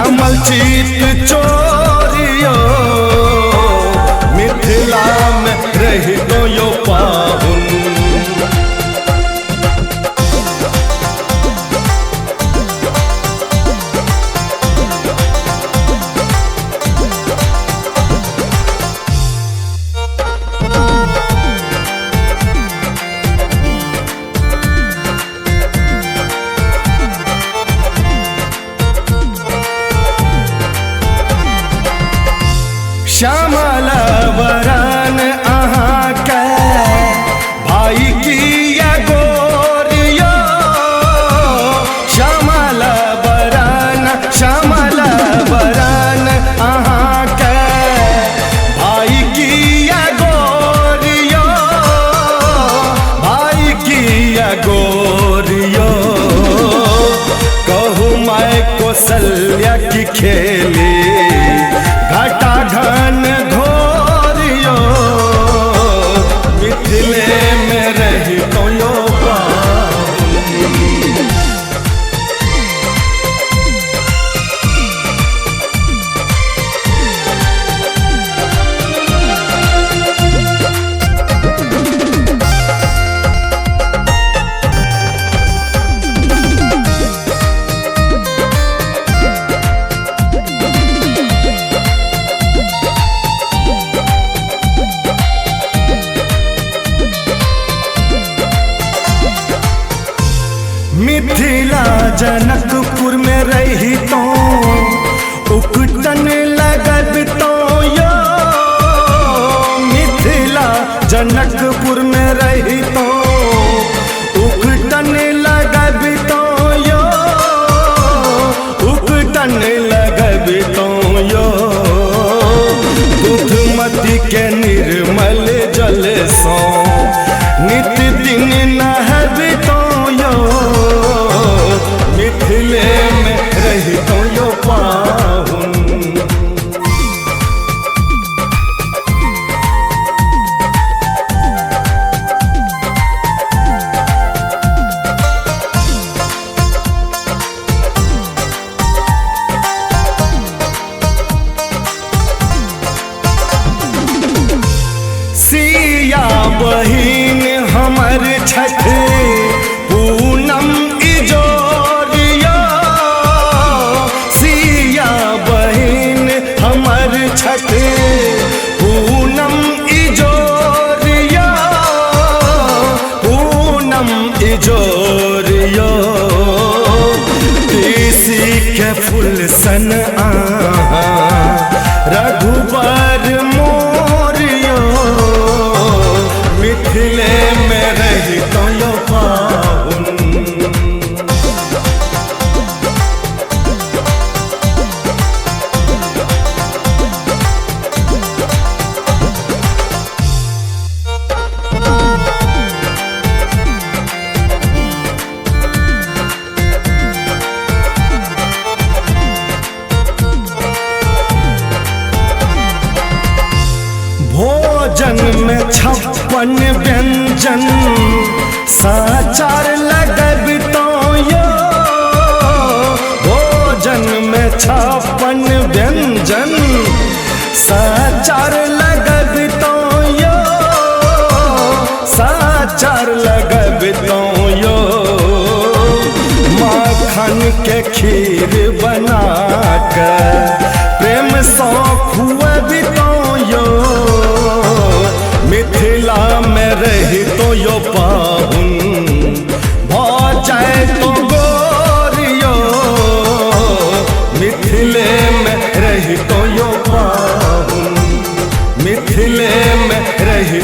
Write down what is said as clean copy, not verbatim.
कमल चित चोरियो मिथिला में रही तो यो पाहुन। श्यामल बरन अहाँ के भाई किया गोरियो, श्यामल बरन अहाँ के भाई किया गोरियो, भाई किया गोरियो। कहूँ मैं कौशल्या की खेली घटा घन घोरियो मिथिले में रही तो यो मिथिला जनकपुर में रही तो उकटन लगत तो यो, मिथिला जनकपुर में रही तो उकटन लगत तो यो, उकटन लगत तो यो। दूधमती के निर्मल जल सो नित दिन नहब तो यो, मिथिले में रही तो यो पाहुन। सिया बहिन हमर छठ पूनम इजोरिया, सिया बहिन हमर छठ पूनम इजोरिया, पूनम इजोरिया। तीसी के फूल सन रघुबर मोरियो मिथिले में रही तो यो पाहुन। भोजन में 56 व्यंजन साचार लगब तो यो, भोजन में 56 व्यंजन साचार लगब तो यो, साचार लगब तो यो। माखन के खीर बना कर प्रेम सौ खुअब तो यो, मिथिला में रही तो यो पाहुन। भौजाए तो गोरियो मिथिले में रही तो यो पाहुन, मिथिले में रही